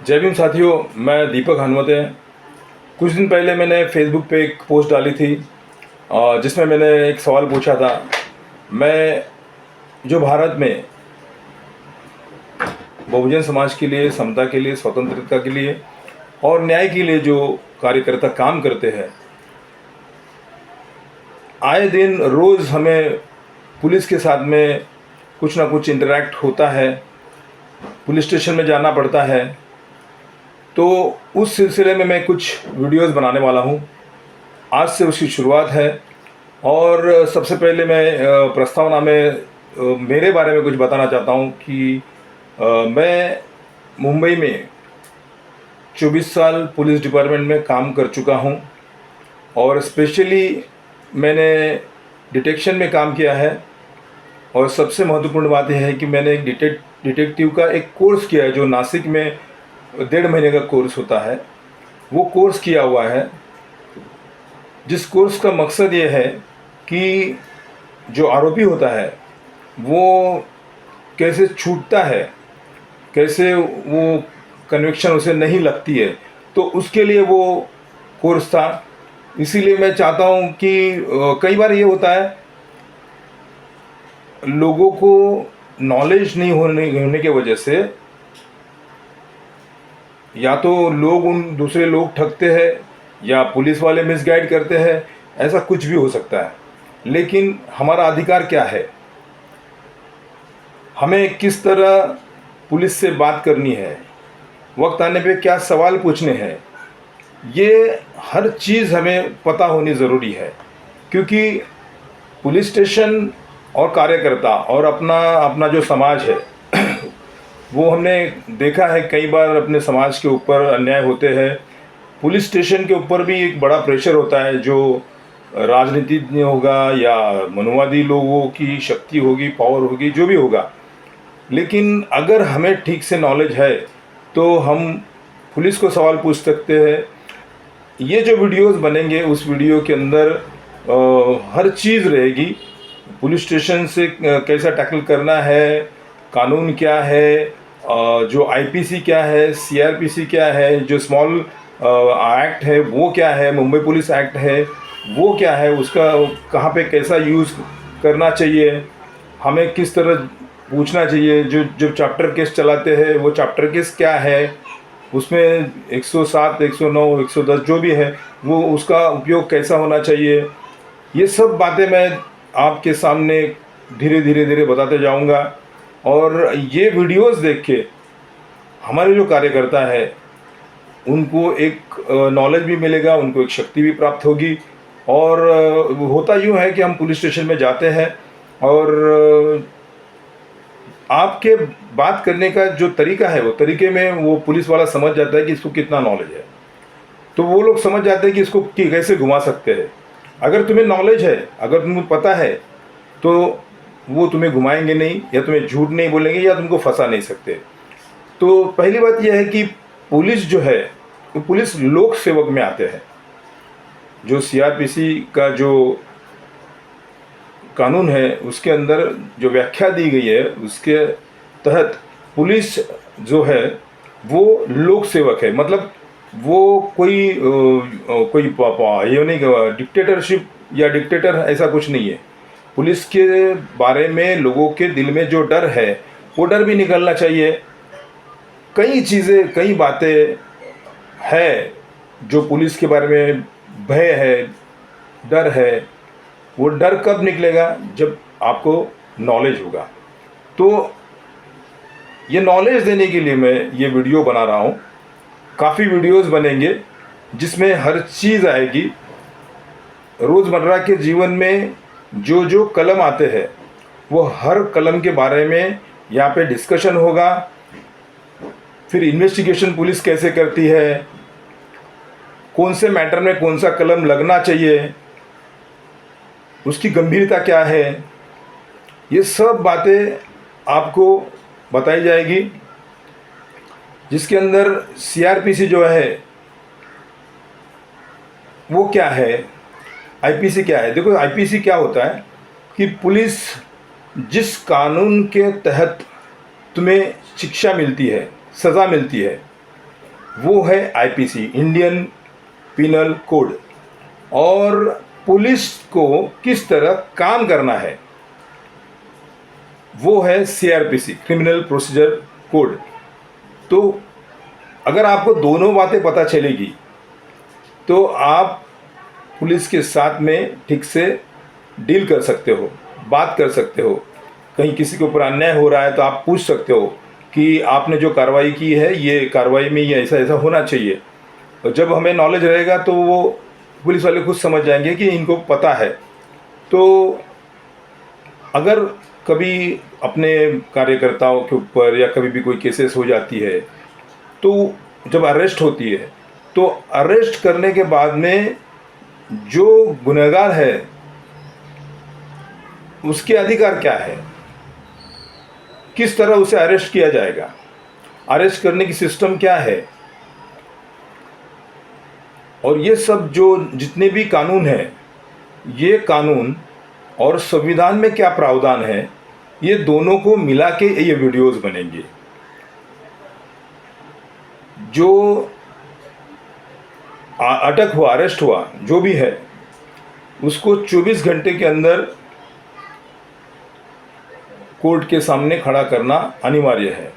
जय भीम साथियों, मैं दीपक हनुमत है। कुछ दिन पहले मैंने फेसबुक पे एक पोस्ट डाली थी जिसमें मैंने एक सवाल पूछा था। मैं जो भारत में बहुजन समाज के लिए, समता के लिए, स्वतंत्रता के लिए और न्याय के लिए जो कार्यकर्ता काम करते हैं, आए दिन रोज़ हमें पुलिस के साथ में कुछ ना कुछ इंटरेक्ट होता है, पुलिस स्टेशन में जाना पड़ता है। तो उस सिलसिले में मैं कुछ वीडियोस बनाने वाला हूँ। आज से उसकी शुरुआत है। और सबसे पहले मैं प्रस्तावना में मेरे बारे में कुछ बताना चाहता हूँ कि मैं मुंबई में 24 साल पुलिस डिपार्टमेंट में काम कर चुका हूँ और स्पेशली मैंने डिटेक्शन में काम किया है। और सबसे महत्वपूर्ण बात यह है कि मैंने एक डिटेक्टिव का एक कोर्स किया है, जो नासिक में 1.5 महीने का कोर्स होता है। वो कोर्स किया हुआ है, जिस कोर्स का मकसद ये है कि जो आरोपी होता है वो कैसे छूटता है, कैसे वो कन्विक्शन उसे नहीं लगती है, तो उसके लिए वो कोर्स था। इसीलिए मैं चाहता हूँ कि कई बार ये होता है, लोगों को नॉलेज नहीं होने की वजह से या तो दूसरे लोग ठगते हैं या पुलिस वाले मिसगाइड करते हैं। ऐसा कुछ भी हो सकता है, लेकिन हमारा अधिकार क्या है, हमें किस तरह पुलिस से बात करनी है, वक्त आने पे क्या सवाल पूछने हैं, ये हर चीज़ हमें पता होनी ज़रूरी है। क्योंकि पुलिस स्टेशन और कार्यकर्ता और अपना जो समाज है वो हमने देखा है कई बार अपने समाज के ऊपर अन्याय होते हैं। पुलिस स्टेशन के ऊपर भी एक बड़ा प्रेशर होता है, जो राजनीतिज्ञ होगा या मनुवादी लोगों की शक्ति होगी, पावर होगी, जो भी होगा। लेकिन अगर हमें ठीक से नॉलेज है तो हम पुलिस को सवाल पूछ सकते हैं। ये जो वीडियोस बनेंगे उस वीडियो के अंदर हर चीज़ रहेगी। पुलिस स्टेशन से कैसा टैकल करना है, कानून क्या है, जो आईपीसी क्या है, सीआरपीसी क्या है, जो स्मॉल एक्ट है वो क्या है, मुंबई पुलिस एक्ट है वो क्या है, उसका कहाँ पे कैसा यूज़ करना चाहिए, हमें किस तरह पूछना चाहिए। जो चैप्टर केस चलाते हैं वो चैप्टर केस क्या है, उसमें 107, 109, 110 जो भी है वो उसका उपयोग कैसा होना चाहिए। ये सब बातें मैं आपके सामने धीरे धीरे बताते जाऊंगा। और ये वीडियोस देख के हमारे जो कार्यकर्ता है उनको एक नॉलेज भी मिलेगा, उनको एक शक्ति भी प्राप्त होगी। और होता यूँ है कि हम पुलिस स्टेशन में जाते हैं और आपके बात करने का जो तरीका है वो तरीके में वो पुलिस वाला समझ जाता है कि इसको कितना नॉलेज है। तो वो लोग समझ जाते हैं कि इसको कैसे घुमा सकते हैं। अगर तुम्हें नॉलेज है, अगर तुम्हें पता है, तो वो तुम्हें घुमाएंगे नहीं, या तुम्हें झूठ नहीं बोलेंगे, या तुमको फंसा नहीं सकते। तो पहली बात यह है कि पुलिस जो है वो पुलिस लोक सेवक में आते हैं। जो सीआरपीसी का जो कानून है उसके अंदर जो व्याख्या दी गई है उसके तहत पुलिस जो है वो लोक सेवक है। मतलब वो कोई ये नहीं, डिक्टेटरशिप या डिक्टेटर ऐसा कुछ नहीं है। पुलिस के बारे में लोगों के दिल में जो डर है वो डर भी निकलना चाहिए। कई चीज़ें, कई बातें है जो पुलिस के बारे में भय है, डर है। वो डर कब निकलेगा, जब आपको नॉलेज होगा। तो ये नॉलेज देने के लिए मैं ये वीडियो बना रहा हूँ। काफ़ी वीडियोस बनेंगे जिसमें हर चीज़ आएगी। रोज़मर्रा के जीवन में जो जो कलम आते हैं वो हर कलम के बारे में यहाँ पे डिस्कशन होगा। फिर इन्वेस्टिगेशन पुलिस कैसे करती है, कौन से मैटर में कौन सा कलम लगना चाहिए, उसकी गंभीरता क्या है, ये सब बातें आपको बताई जाएगी। जिसके अंदर सीआरपीसी जो है वो क्या है, आईपीसी क्या है। देखो, आईपीसी क्या होता है कि पुलिस जिस कानून के तहत तुम्हें शिक्षा मिलती है, सज़ा मिलती है, वो है आईपीसी, इंडियन पिनल कोड। और पुलिस को किस तरह काम करना है वो है सीआरपीसी, क्रिमिनल प्रोसीजर कोड। तो अगर आपको दोनों बातें पता चलेगी तो आप पुलिस के साथ में ठीक से डील कर सकते हो, बात कर सकते हो। कहीं किसी के ऊपर अन्याय हो रहा है तो आप पूछ सकते हो कि आपने जो कार्रवाई की है ये कार्रवाई में ये ऐसा ऐसा होना चाहिए। और जब हमें नॉलेज रहेगा तो वो पुलिस वाले खुद समझ जाएंगे कि इनको पता है। तो अगर कभी अपने कार्यकर्ताओं के ऊपर या कभी भी कोई केसेस हो जाती है तो जब अरेस्ट होती है तो अरेस्ट करने के बाद में जो गुनहगार है उसके अधिकार क्या है, किस तरह उसे अरेस्ट किया जाएगा, अरेस्ट करने की सिस्टम क्या है, और ये सब जो जितने भी कानून हैं, ये कानून और संविधान में क्या प्रावधान है, ये दोनों को मिला के ये वीडियोस बनेंगे। जो अटक हुआ, अरेस्ट हुआ, जो भी है, उसको 24 घंटे के अंदर कोर्ट के सामने खड़ा करना अनिवार्य है।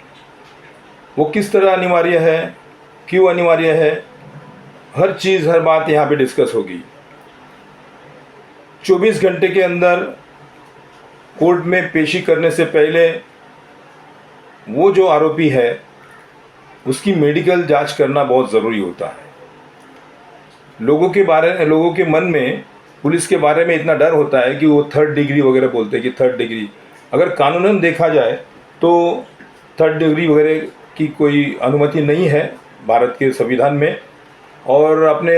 वो किस तरह अनिवार्य है, क्यों अनिवार्य है, हर चीज़, हर बात यहाँ पे डिस्कस होगी। 24 घंटे के अंदर कोर्ट में पेशी करने से पहले वो जो आरोपी है उसकी मेडिकल जांच करना बहुत ज़रूरी होता है। लोगों के मन में पुलिस के बारे में इतना डर होता है कि वो 3rd डिग्री वगैरह बोलते हैं कि 3rd डिग्री। अगर कानूनन देखा जाए तो 3rd डिग्री वगैरह की कोई अनुमति नहीं है भारत के संविधान में। और अपने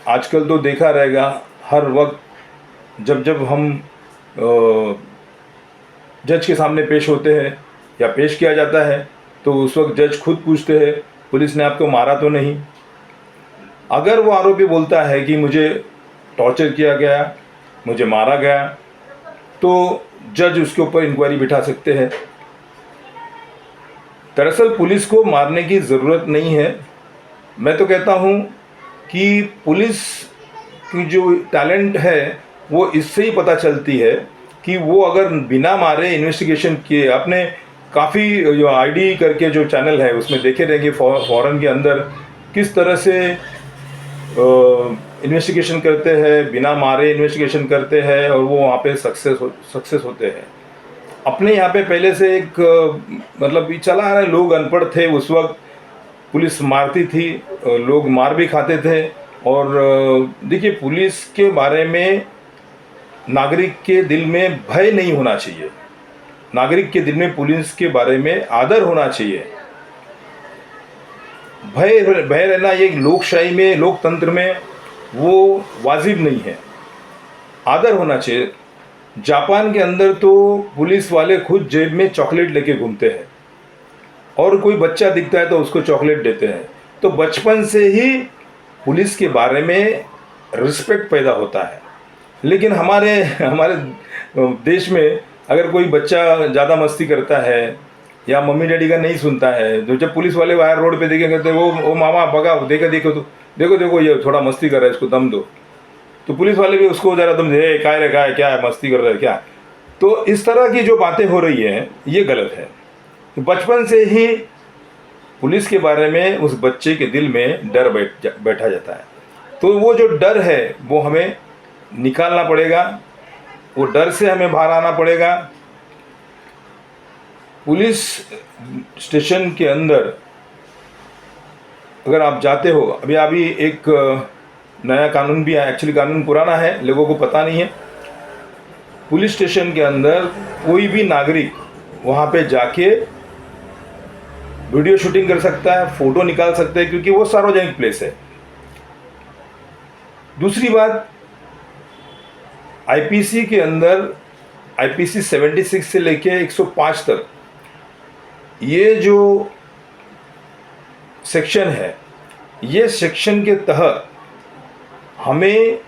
आजकल तो देखा रहेगा हर वक्त जब हम जज के सामने पेश होते हैं या पेश किया जाता है तो उस वक्त जज खुद पूछते हैं पुलिस ने आपको मारा तो नहीं। अगर वो आरोपी बोलता है कि मुझे टॉर्चर किया गया, मुझे मारा गया, तो जज उसके ऊपर इंक्वायरी बिठा सकते हैं। दरअसल पुलिस को मारने की ज़रूरत नहीं है। मैं तो कहता हूँ कि पुलिस की जो टैलेंट है वो इससे ही पता चलती है कि वो अगर बिना मारे इन्वेस्टिगेशन किए, अपने काफ़ी जो आईडी करके जो चैनल है उसमें देखे रहेंगे फॉरेन के अंदर किस तरह से इन्वेस्टिगेशन करते हैं, बिना मारे इन्वेस्टिगेशन करते हैं और वो वहाँ पे सक्सेस होते हैं। अपने यहाँ पे पहले से एक मतलब चला आ रहा है, लोग अनपढ़ थे उस वक्त, पुलिस मारती थी, लोग मार भी खाते थे। और देखिए पुलिस के बारे में नागरिक के दिल में भय नहीं होना चाहिए, नागरिक के दिल में पुलिस के बारे में आदर होना चाहिए। भय रहना ये लोकशाही में, लोकतंत्र में वो वाजिब नहीं है, आदर होना चाहिए। जापान के अंदर तो पुलिस वाले खुद जेब में चॉकलेट लेके घूमते हैं और कोई बच्चा दिखता है तो उसको चॉकलेट देते हैं। तो बचपन से ही पुलिस के बारे में रिस्पेक्ट पैदा होता है। लेकिन हमारे देश में अगर कोई बच्चा ज़्यादा मस्ती करता है या मम्मी डैडी का नहीं सुनता है, तो जब पुलिस वाले बाहर रोड पे देखेंगे तो वो मामा भगाओ, देखो ये थोड़ा मस्ती कर रहा है, इसको दम दो। तो पुलिस वाले भी उसको ज़रा दम दे, क्या है मस्ती कर रहा है क्या। तो इस तरह की जो बातें हो रही हैं ये गलत है। बचपन से ही पुलिस के बारे में उस बच्चे के दिल में डर बैठा जाता है। तो वो जो डर है वो हमें निकालना पड़ेगा, वो डर से हमें बाहर आना पड़ेगा। पुलिस स्टेशन के अंदर अगर आप जाते हो, अभी एक नया कानून भी आया, एक्चुअली कानून पुराना है, लोगों को पता नहीं है। पुलिस स्टेशन के अंदर कोई भी नागरिक वहाँ पे जाके वीडियो शूटिंग कर सकता है, फ़ोटो निकाल सकते हैं, क्योंकि वो सार्वजनिक प्लेस है। दूसरी बात, आईपीसी के अंदर आईपीसी 76 से लेके 105 तक ये जो सेक्शन है, ये सेक्शन के तहत हमें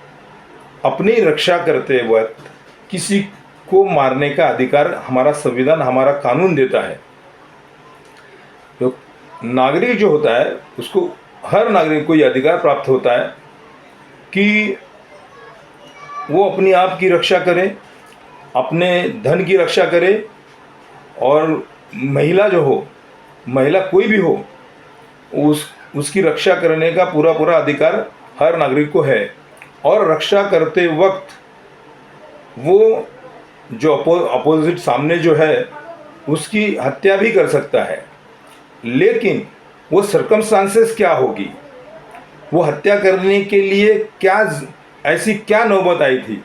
अपनी रक्षा करते वक्त किसी को मारने का अधिकार हमारा संविधान, हमारा कानून देता है। तो नागरिक जो होता है उसको, हर नागरिक को ये अधिकार प्राप्त होता है कि वो अपनी आप की रक्षा करे, अपने धन की रक्षा करे, और महिला जो हो, महिला कोई भी हो, उसकी रक्षा करने का पूरा पूरा अधिकार हर नागरिक को है। और रक्षा करते वक्त वो जो अपोजिट सामने जो है उसकी हत्या भी कर सकता है, लेकिन वो सर्कमस्टांसेस क्या होगी, वो हत्या करने के लिए क्या, ऐसी क्या नौबत आई थी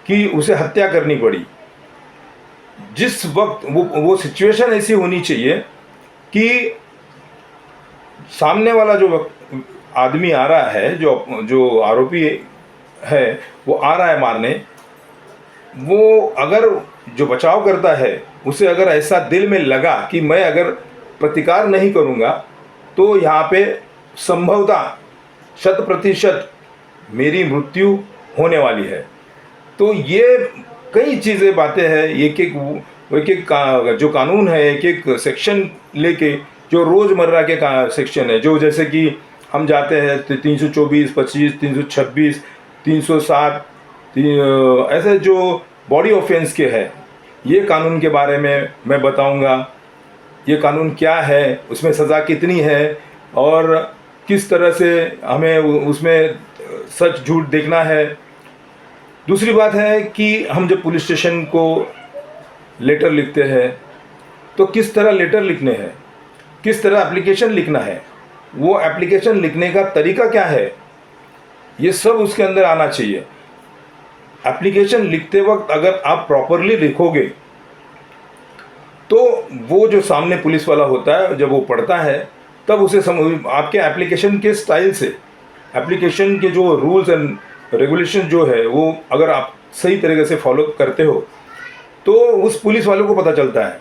कि उसे हत्या करनी पड़ी। जिस वक्त वो सिचुएशन ऐसी होनी चाहिए कि सामने वाला जो आदमी आ रहा है, जो आरोपी है, वो आ रहा है मारने, वो अगर जो बचाव करता है उसे अगर ऐसा दिल में लगा कि मैं अगर प्रतिकार नहीं करूँगा तो यहाँ पे संभवतः 100% मेरी मृत्यु होने वाली है। तो ये कई चीज़ें बातें हैं, एक एक जो कानून है, एक एक सेक्शन लेके, जो रोज़मर्रा के सेक्शन है, जो जैसे कि हम जाते हैं 324, 25, 326, 307, ऐसे जो बॉडी ऑफेंस के हैं, ये कानून के बारे में मैं बताऊंगा। ये कानून क्या है, उसमें सज़ा कितनी है, और किस तरह से हमें उसमें सच झूठ देखना है। दूसरी बात है कि हम जब पुलिस स्टेशन को लेटर लिखते हैं तो किस तरह लेटर लिखने हैं, किस तरह एप्लीकेशन लिखना है, वो एप्लीकेशन लिखने का तरीका क्या है, ये सब उसके अंदर आना चाहिए। एप्लीकेशन लिखते वक्त अगर आप प्रॉपरली लिखोगे तो वो जो सामने पुलिस वाला होता है, जब वो पढ़ता है तब उसे आपके एप्लीकेशन के स्टाइल से, एप्लीकेशन के जो रूल्स एंड रेगुलेशन जो है, वो अगर आप सही तरीके से फॉलो करते हो तो उस पुलिस वाले को पता चलता है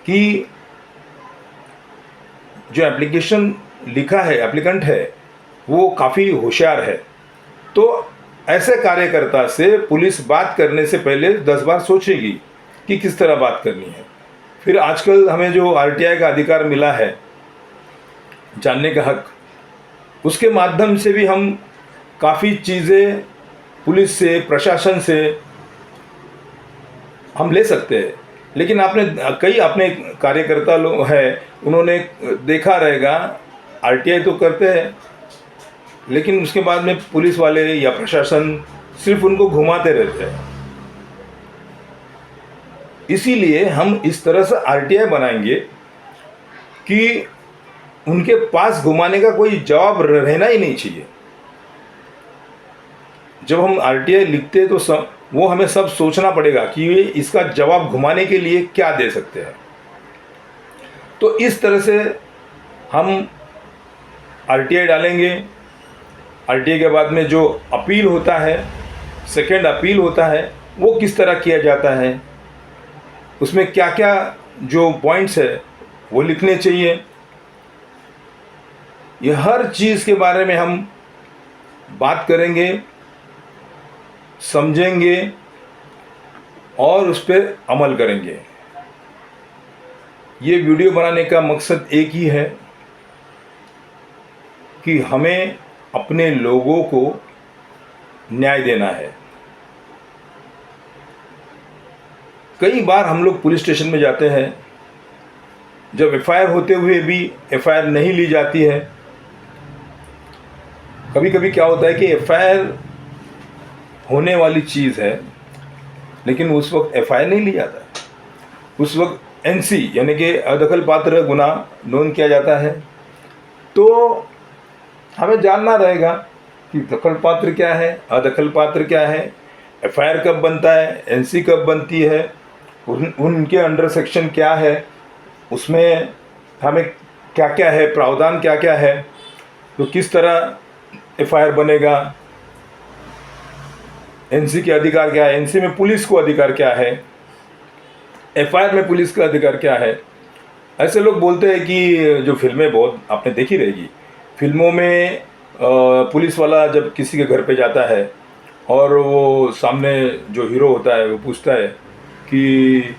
कि जो एप्लीकेशन लिखा है, एप्लीकेंट है, वो काफ़ी होशियार है। तो ऐसे कार्यकर्ता से पुलिस बात करने से पहले 10 बार सोचेगी कि किस तरह बात करनी है। फिर आजकल हमें जो आरटीआई का अधिकार मिला है, जानने का हक, उसके माध्यम से भी हम काफ़ी चीज़ें पुलिस से, प्रशासन से हम ले सकते हैं। लेकिन कई अपने कार्यकर्ता लोग हैं, उन्होंने देखा रहेगा आरटीआई तो करते हैं, लेकिन उसके बाद में पुलिस वाले या प्रशासन सिर्फ उनको घुमाते रहते हैं। इसीलिए हम इस तरह से आरटीआई बनाएंगे कि उनके पास घुमाने का कोई जवाब रहना ही नहीं चाहिए। जब हम आरटीआई लिखते हैं तो वो हमें सब सोचना पड़ेगा कि ये इसका जवाब घुमाने के लिए क्या दे सकते हैं। तो इस तरह से हम आरटीआई डालेंगे। आरटीआई के बाद में जो अपील होता है, सेकंड अपील होता है, वो किस तरह किया जाता है, उसमें क्या क्या जो पॉइंट्स है वो लिखने चाहिए। ये हर चीज़ के बारे में हम बात करेंगे, समझेंगे और उस पर अमल करेंगे। ये वीडियो बनाने का मकसद एक ही है कि हमें अपने लोगों को न्याय देना है। कई बार हम लोग पुलिस स्टेशन में जाते हैं, जब एफआईआर होते हुए भी एफआईआर नहीं ली जाती है। कभी कभी क्या होता है कि एफआईआर होने वाली चीज़ है, लेकिन उस वक्त एफआईआर नहीं ली जाता, उस वक्त एनसी यानी कि अदखल पात्र गुनाह नोंद किया जाता है। तो हमें जानना रहेगा कि दखल पात्र क्या है, अदखल पात्र क्या है, एफआईआर कब बनता है, एनसी कब बनती है, उनके अंडर सेक्शन क्या है, उसमें हमें क्या क्या है, प्रावधान क्या क्या है, तो किस तरह एफआईआर बनेगा, एनसी के अधिकार क्या है, एनसी में पुलिस को अधिकार क्या है, एफआईआर में पुलिस का अधिकार क्या है। ऐसे लोग बोलते हैं कि जो फिल्में बहुत आपने देखी रहेगी, फिल्मों में पुलिस वाला जब किसी के घर पे जाता है और वो सामने जो हीरो होता है वो पूछता है कि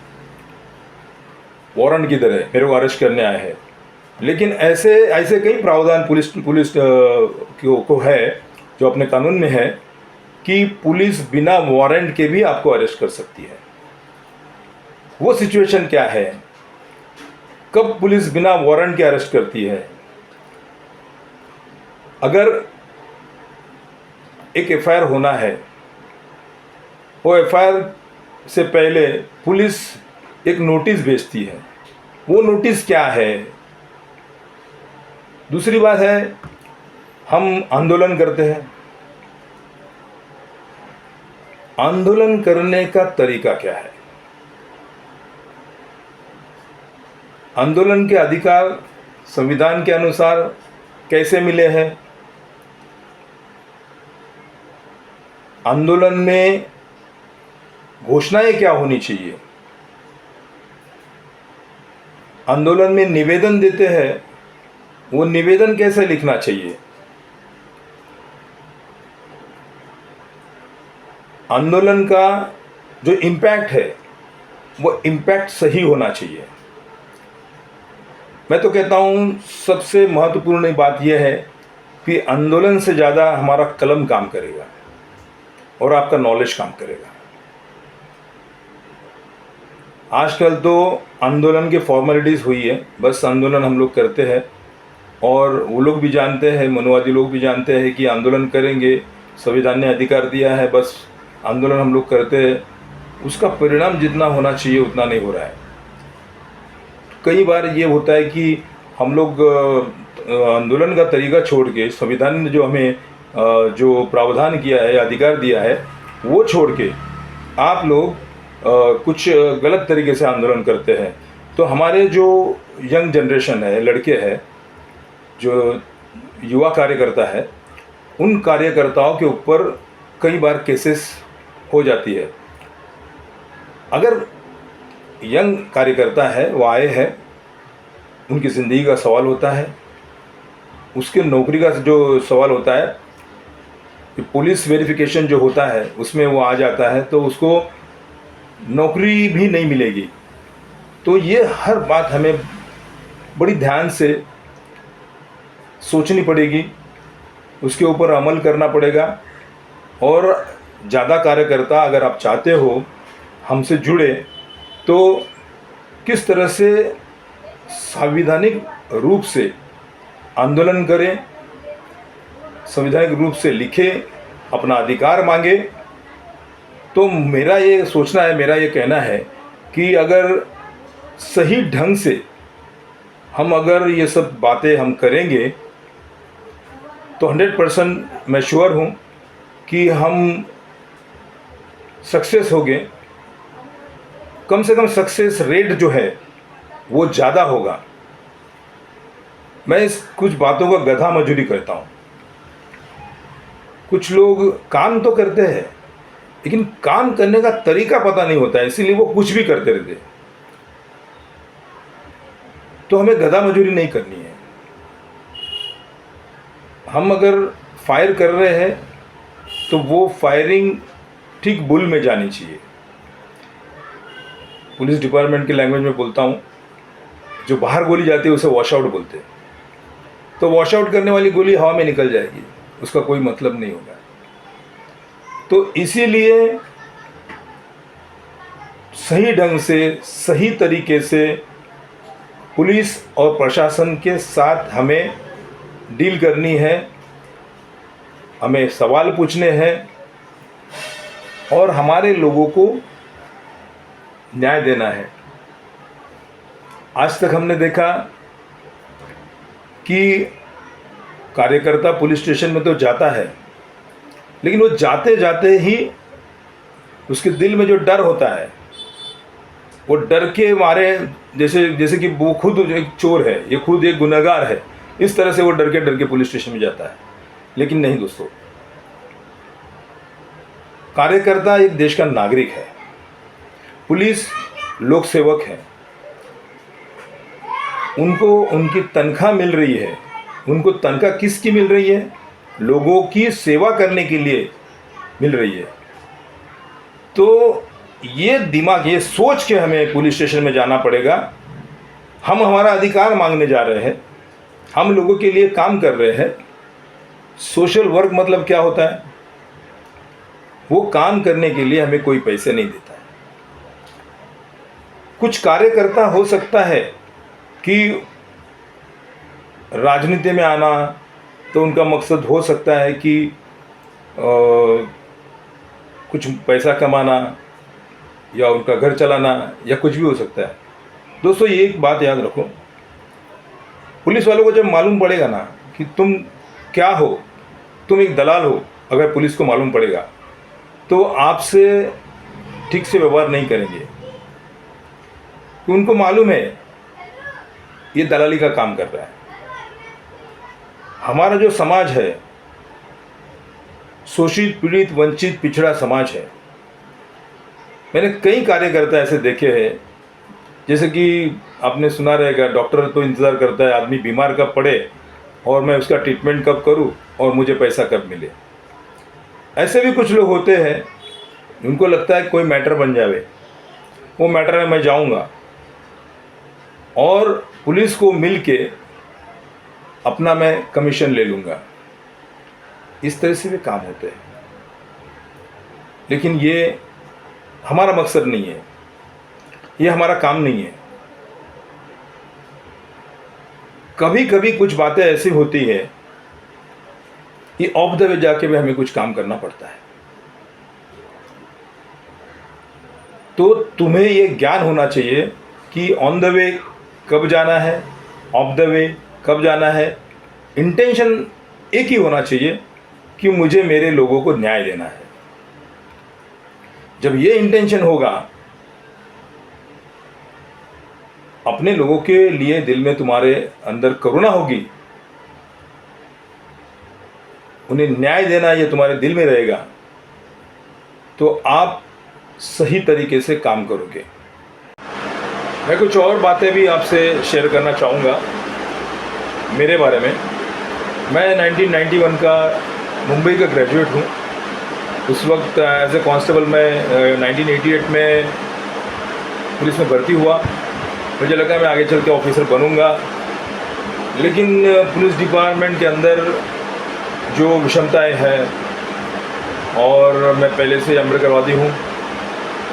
वारंट किधर है, मेरे को अरेस्ट करने आए हैं, लेकिन ऐसे ऐसे कई प्रावधान पुलिस पुलिस को है जो अपने कानून में है कि पुलिस बिना वारंट के भी आपको अरेस्ट कर सकती है। वो सिचुएशन क्या है, कब पुलिस बिना वारंट के अरेस्ट करती है? अगर एक एफआईआर होना है, वो एफआईआर से पहले पुलिस एक नोटिस भेजती है। वो नोटिस क्या है? दूसरी बात है, हम आंदोलन करते हैं, आंदोलन करने का तरीका क्या है? आंदोलन के अधिकार संविधान के अनुसार कैसे मिले हैं? आंदोलन में घोषणाएं क्या होनी चाहिए? आंदोलन में निवेदन देते हैं, वो निवेदन कैसे लिखना चाहिए? आंदोलन का जो इम्पैक्ट है वो इम्पैक्ट सही होना चाहिए। मैं तो कहता हूँ सबसे महत्वपूर्ण बात यह है कि आंदोलन से ज़्यादा हमारा कलम काम करेगा और आपका नॉलेज काम करेगा। आजकल तो आंदोलन के फॉर्मेलिटीज़ हुई है, बस आंदोलन हम लोग करते हैं और वो लोग भी जानते हैं, मनुवादी लोग भी जानते हैं कि आंदोलन करेंगे, संविधान ने अधिकार दिया है, बस आंदोलन हम लोग करते हैं। उसका परिणाम जितना होना चाहिए उतना नहीं हो रहा है। कई बार ये होता है कि हम लोग आंदोलन का तरीका छोड़ के संविधान ने जो हमें जो प्रावधान किया है, अधिकार दिया है, वो छोड़ के आप लोग कुछ गलत तरीके से आंदोलन करते हैं। तो हमारे जो यंग जनरेशन है, लड़के हैं, जो युवा कार्यकर्ता है, उन कार्यकर्ताओं के ऊपर कई बार केसेस हो जाती है। अगर यंग कार्यकर्ता है, वो आए हैं, उनकी ज़िंदगी का सवाल होता है, उसके नौकरी का जो सवाल होता है, पुलिस वेरिफिकेशन जो होता है उसमें वो आ जाता है, तो उसको नौकरी भी नहीं मिलेगी। तो ये हर बात हमें बड़ी ध्यान से सोचनी पड़ेगी, उसके ऊपर अमल करना पड़ेगा। और ज़्यादा कार्यकर्ता अगर आप चाहते हो हमसे जुड़े, तो किस तरह से संवैधानिक रूप से आंदोलन करें, संवैधानिक रूप से लिखें, अपना अधिकार मांगे। तो मेरा ये सोचना है, मेरा ये कहना है कि अगर सही ढंग से हम अगर ये सब बातें हम करेंगे तो 100% मैं श्योर हूँ कि हम सक्सेस होंगे। कम से कम सक्सेस रेट जो है वो ज़्यादा होगा। मैं इस कुछ बातों का गधा मजूरी करता हूँ। कुछ लोग काम तो करते हैं लेकिन काम करने का तरीका पता नहीं होता है, इसीलिए वो कुछ भी करते रहते। तो हमें गधा मजूरी नहीं करनी है। हम अगर फायर कर रहे हैं तो वो फायरिंग ठीक बुल में जानी चाहिए। पुलिस डिपार्टमेंट के लैंग्वेज में बोलता हूँ, जो बाहर गोली जाती है उसे वॉश आउट बोलते हैं। तो वॉश आउट करने वाली गोली हवा में निकल जाएगी, उसका कोई मतलब नहीं होगा। तो इसीलिए सही ढंग से, सही तरीके से पुलिस और प्रशासन के साथ हमें डील करनी है, हमें सवाल पूछने हैं और हमारे लोगों को न्याय देना है। आज तक हमने देखा कि कार्यकर्ता पुलिस स्टेशन में तो जाता है, लेकिन वो जाते जाते ही उसके दिल में जो डर होता है, वो डर के मारे, जैसे कि वो खुद एक चोर है, ये खुद एक गुनहगार है, इस तरह से वो डर के पुलिस स्टेशन में जाता है। लेकिन नहीं दोस्तों, कार्यकर्ता एक देश का नागरिक है, पुलिस लोक सेवक है, उनको उनकी तनख्वाह मिल रही है। उनको तनख्वाह किसकी मिल रही है? लोगों की सेवा करने के लिए मिल रही है। तो ये दिमाग, ये सोच के हमें पुलिस स्टेशन में जाना पड़ेगा। हम हमारा अधिकार मांगने जा रहे हैं, हम लोगों के लिए काम कर रहे हैं। सोशल वर्क मतलब क्या होता है? वो काम करने के लिए हमें कोई पैसे नहीं देता है। कुछ कार्यकर्ता हो सकता है कि राजनीति में आना, तो उनका मकसद हो सकता है कि कुछ पैसा कमाना या उनका घर चलाना या कुछ भी हो सकता है। दोस्तों, ये एक बात याद रखो, पुलिस वालों को जब मालूम पड़ेगा ना कि तुम क्या हो, तुम एक दलाल हो, अगर पुलिस को मालूम पड़ेगा तो आपसे ठीक से व्यवहार नहीं करेंगे। कि उनको मालूम है ये दलाली का काम कर रहा है। हमारा जो समाज है, शोषित, पीड़ित, वंचित, पिछड़ा समाज है। मैंने कई कार्यकर्ता ऐसे देखे हैं, जैसे कि आपने सुना रहेगा, डॉक्टर तो इंतज़ार करता है आदमी बीमार कब पड़े और मैं उसका ट्रीटमेंट कब करूं और मुझे पैसा कब मिले। ऐसे भी कुछ लोग होते हैं, उनको लगता है कोई मैटर बन जावे, वो मैटर में मैं जाऊंगा और पुलिस को मिल के अपना मैं कमीशन ले लूँगा। इस तरह से भी काम होते हैं, लेकिन ये हमारा मकसद नहीं है, ये हमारा काम नहीं है। कभी कभी कुछ बातें ऐसी होती है कि ऑफ द वे जाके भी हमें कुछ काम करना पड़ता है। तो तुम्हें ये ज्ञान होना चाहिए कि ऑन द वे कब जाना है, ऑफ द वे कब जाना है। इंटेंशन एक ही होना चाहिए कि मुझे मेरे लोगों को न्याय देना है। जब ये इंटेंशन होगा, अपने लोगों के लिए दिल में तुम्हारे अंदर करुणा होगी, उन्हें न्याय देना ये तुम्हारे दिल में रहेगा, तो आप सही तरीके से काम करोगे। मैं कुछ और बातें भी आपसे शेयर करना चाहूँगा मेरे बारे में। मैं 1991 का मुंबई का ग्रेजुएट हूँ। उस वक्त एज ए कांस्टेबल मैं 1988 में पुलिस में भर्ती हुआ। मुझे लगा मैं आगे चल के ऑफिसर बनूंगा, लेकिन पुलिस डिपार्टमेंट के अंदर जो विषमताएं हैं, और मैं पहले से अमृतवादी हूँ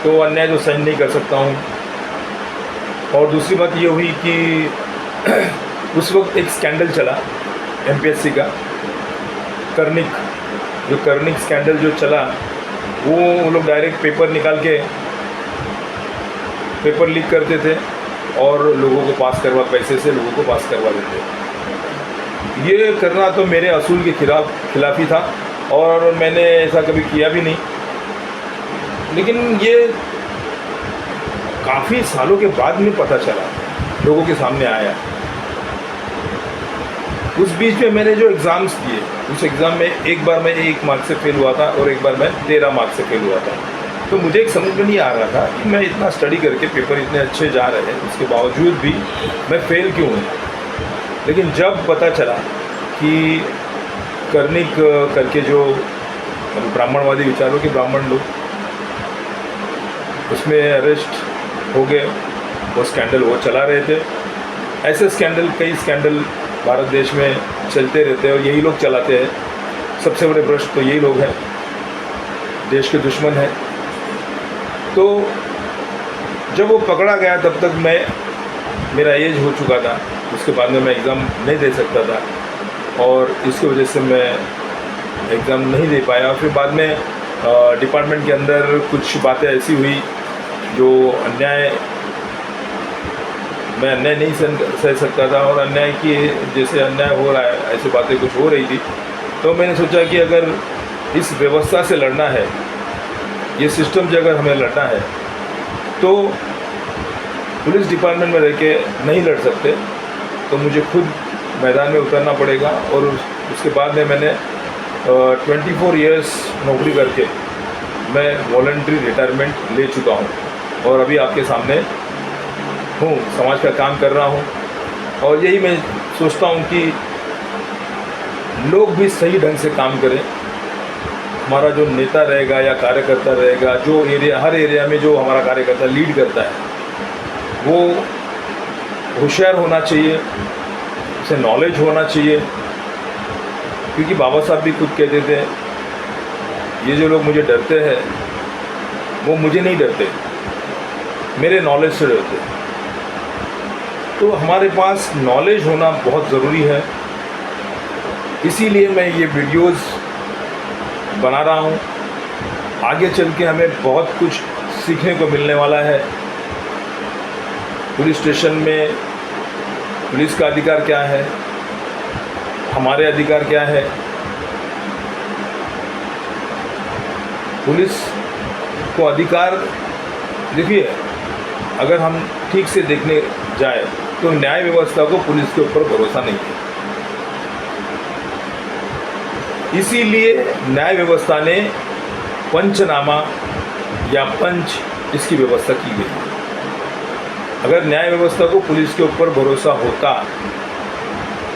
तो अन्याय तो सहन नहीं कर सकता हूँ। और दूसरी बात ये हुई कि उस वक्त एक स्कैंडल चला एमपीएससी का, कर्निक स्कैंडल जो चला, वो लोग डायरेक्ट पेपर निकाल के पेपर लीक करते थे और लोगों को पास करवा, पैसे से लोगों को पास करवा देते। ये करना तो मेरे असूल के खिलाफ ही था और मैंने ऐसा कभी किया भी नहीं। लेकिन ये काफ़ी सालों के बाद में पता चला, लोगों के सामने आया। उस बीच में मैंने जो एग्ज़ाम्स दिए, उस एग्ज़ाम में एक बार मैं 1 मार्क से फेल हुआ था और एक बार मैं 13 मार्क से फेल हुआ था। तो मुझे एक समझ में नहीं आ रहा था कि मैं इतना स्टडी करके पेपर इतने अच्छे जा रहे हैं, उसके बावजूद भी मैं फेल क्यों हूँ। लेकिन जब पता चला कि कर्निक करके जो ब्राह्मणवादी विचारों के ब्राह्मण लोग, उसमें अरेस्ट हो गए, वो स्कैंडल वो चला रहे थे। ऐसे स्कैंडल, कई स्कैंडल भारत देश में चलते रहते हैं और यही लोग चलाते हैं। सबसे बड़े भ्रष्ट तो यही लोग हैं, देश के दुश्मन हैं। तो जब वो पकड़ा गया तब तक मेरा एज हो चुका था। उसके बाद में मैं एग्ज़ाम नहीं दे सकता था और इसकी वजह से मैं एग्ज़ाम नहीं दे पाया। फिर बाद में डिपार्टमेंट के अंदर कुछ बातें ऐसी हुई जो मैं अन्याय नहीं सह सकता था, और अन्याय की जैसे अन्याय हो रहा है ऐसी बातें कुछ हो रही थी। तो मैंने सोचा कि अगर इस व्यवस्था से लड़ना है, ये सिस्टम से अगर हमें लड़ना है, तो पुलिस डिपार्टमेंट में रह के नहीं लड़ सकते, तो मुझे खुद मैदान में उतरना पड़ेगा। और उसके बाद में मैंने 24 इयर्स नौकरी करके मैं वॉलंटरी रिटायरमेंट ले चुका हूँ और अभी आपके सामने हूँ, समाज का काम कर रहा हूँ। और यही मैं सोचता हूँ कि लोग भी सही ढंग से काम करें। हमारा जो नेता रहेगा या कार्यकर्ता रहेगा, जो हर एरिया में जो हमारा कार्यकर्ता लीड करता है, वो होशियार होना चाहिए, से नॉलेज होना चाहिए, क्योंकि बाबा साहब भी खुद कहते थे, ये जो लोग मुझे डरते हैं वो मुझे नहीं डरते, मेरे नॉलेज से डरते। तो हमारे पास नॉलेज होना बहुत ज़रूरी है, इसीलिए मैं ये वीडियोस बना रहा हूँ। आगे चल के हमें बहुत कुछ सीखने को मिलने वाला है। पुलिस स्टेशन में पुलिस का अधिकार क्या है, हमारे अधिकार क्या है। पुलिस को अधिकार, देखिए, अगर हम ठीक से देखने जाए तो न्याय व्यवस्था को पुलिस के ऊपर भरोसा नहीं है। इसीलिए न्याय व्यवस्था ने पंचनामा या पंच इसकी व्यवस्था की गई है। अगर न्याय व्यवस्था को पुलिस के ऊपर भरोसा होता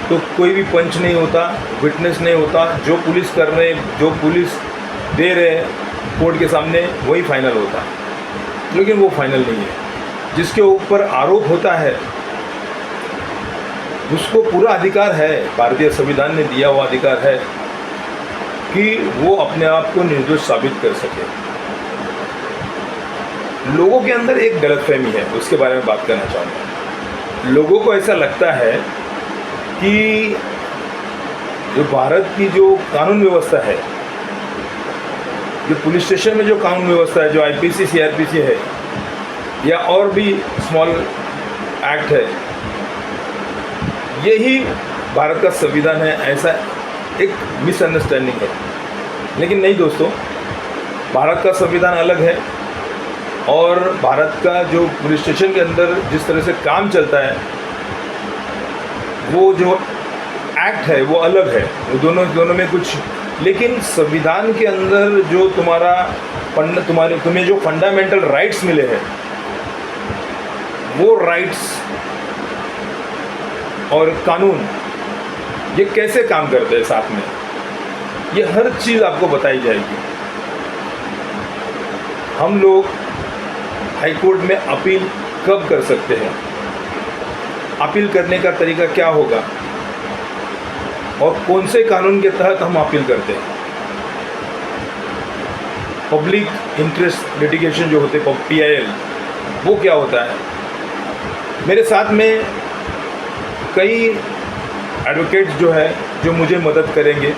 तो कोई भी पंच नहीं होता, विटनेस नहीं होता, जो पुलिस कर रहे, जो पुलिस दे रहे कोर्ट के सामने वही फाइनल होता। लेकिन वो फाइनल नहीं है। जिसके ऊपर आरोप होता है उसको पूरा अधिकार है, भारतीय संविधान ने दिया हुआ अधिकार है कि वो अपने आप को निर्दोष साबित कर सके। लोगों के अंदर एक गलतफहमी है, उसके बारे में बात करना चाहूँगा। लोगों को ऐसा लगता है कि जो भारत की जो कानून व्यवस्था है, जो पुलिस स्टेशन में जो कानून व्यवस्था है, जो आईपीसी सीआरपीसी है या और भी स्मॉल एक्ट है, यही भारत का संविधान है, ऐसा एक मिसअंडरस्टैंडिंग है। लेकिन नहीं दोस्तों, भारत का संविधान अलग है और भारत का जो पुलिस स्टेशन के अंदर जिस तरह से काम चलता है, वो जो एक्ट है वो अलग है। वो दोनों में कुछ, लेकिन संविधान के अंदर जो तुम्हें जो फंडामेंटल राइट्स मिले हैं, वो राइट्स और कानून ये कैसे काम करते हैं साथ में, ये हर चीज़ आपको बताई जाएगी। हम लोग हाई कोर्ट में अपील कब कर सकते हैं, अपील करने का तरीका क्या होगा और कौन से कानून के तहत हम अपील करते हैं। पब्लिक इंटरेस्ट लिटिगेशन जो होते हैं, PIL, वो क्या होता है। मेरे साथ में कई एडवोकेट्स जो है जो मुझे मदद करेंगे।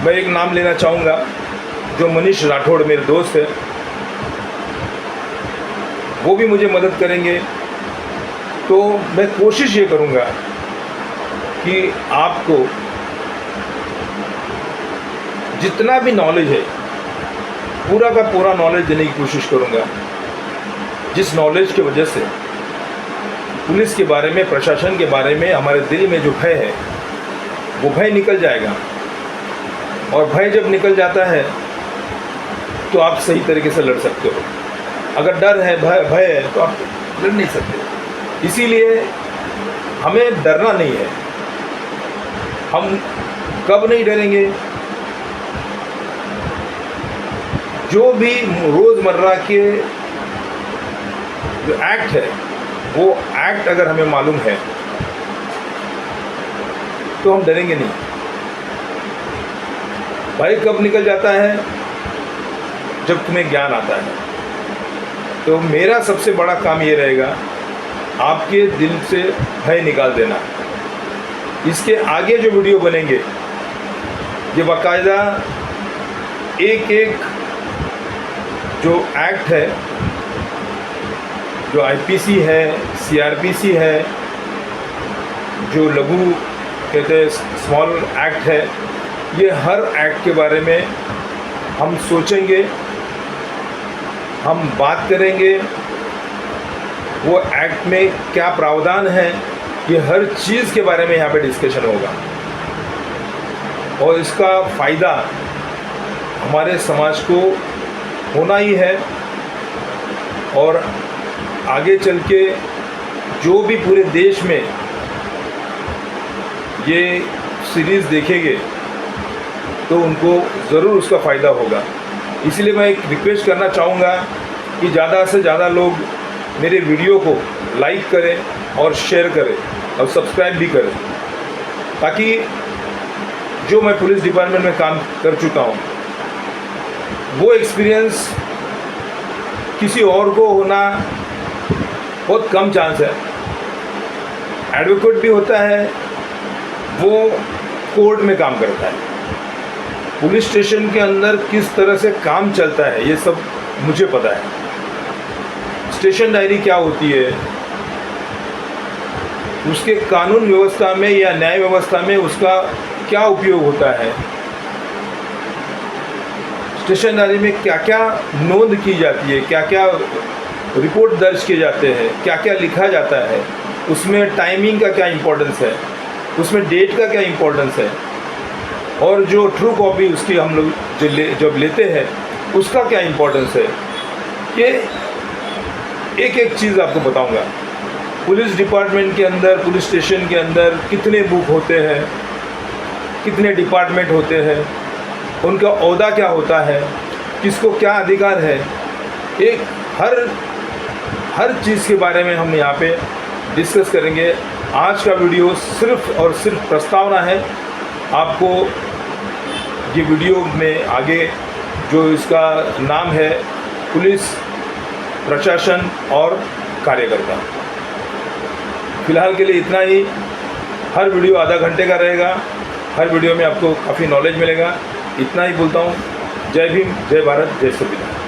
मैं एक नाम लेना चाहूँगा, जो मनीष राठौड़ मेरे दोस्त है, वो भी मुझे मदद करेंगे। तो मैं कोशिश ये करूँगा कि आपको जितना भी नॉलेज है पूरा का पूरा नॉलेज देने की कोशिश करूँगा, जिस नॉलेज की वजह से पुलिस के बारे में, प्रशासन के बारे में हमारे दिल में जो भय है वो भय निकल जाएगा। और भय जब निकल जाता है तो आप सही तरीके से लड़ सकते हो। अगर डर है, भय है, तो आप लड़ नहीं सकते। इसीलिए हमें डरना नहीं है। हम कब नहीं डरेंगे, जो भी रोज़मर्रा के जो एक्ट है, वो एक्ट अगर हमें मालूम है तो हम डरेंगे नहीं। भय कब निकल जाता है, जब तुम्हें ज्ञान आता है। तो मेरा सबसे बड़ा काम ये रहेगा, आपके दिल से भय निकाल देना। इसके आगे जो वीडियो बनेंगे, ये बाकायदा एक एक जो एक्ट है, जो आईपीसी है, सीआरपीसी है, जो लघु कहते हैं स्मॉल एक्ट है, ये हर एक्ट के बारे में हम सोचेंगे, हम बात करेंगे। वो एक्ट में क्या प्रावधान है, ये हर चीज़ के बारे में यहाँ पे डिस्कशन होगा। और इसका फ़ायदा हमारे समाज को होना ही है। और आगे चल के जो भी पूरे देश में ये सीरीज़ देखेंगे तो उनको ज़रूर उसका फ़ायदा होगा। इसलिए मैं एक रिक्वेस्ट करना चाहूँगा कि ज़्यादा से ज़्यादा लोग मेरे वीडियो को लाइक करें और शेयर करें। और सब्सक्राइब भी करें, ताकि जो मैं पुलिस डिपार्टमेंट में काम कर चुका हूँ वो एक्सपीरियंस किसी और को होना बहुत कम चांस है। एडवोकेट भी होता है, वो कोर्ट में काम करता है। पुलिस स्टेशन के अंदर किस तरह से काम चलता है ये सब मुझे पता है। स्टेशन डायरी क्या होती है, उसके कानून व्यवस्था में या न्याय व्यवस्था में उसका क्या उपयोग होता है, स्टेशन डायरी में क्या क्या नोंद की जाती है, क्या क्या रिपोर्ट दर्ज किए जाते हैं, क्या क्या लिखा जाता है, उसमें टाइमिंग का क्या इम्पोर्टेंस है, उसमें डेट का क्या इम्पोर्टेंस है, और जो ट्रू कॉपी उसकी हम लोग जब लेते हैं उसका क्या इम्पोर्टेंस है, ये एक एक चीज़ आपको बताऊंगा। पुलिस डिपार्टमेंट के अंदर, पुलिस स्टेशन के अंदर कितने बुक होते हैं, कितने डिपार्टमेंट होते हैं, उनका ओहदा क्या होता है, किसको क्या अधिकार है, एक हर चीज़ के बारे में हम यहाँ पे डिस्कस करेंगे। आज का वीडियो सिर्फ और सिर्फ प्रस्तावना है। आपको ये वीडियो में आगे जो इसका नाम है पुलिस प्रशासन और कार्यकर्ता, फिलहाल के लिए इतना ही। हर वीडियो आधा घंटे का रहेगा, हर वीडियो में आपको काफ़ी नॉलेज मिलेगा। इतना ही बोलता हूँ। जय भीम, जय भारत, जय संविधान।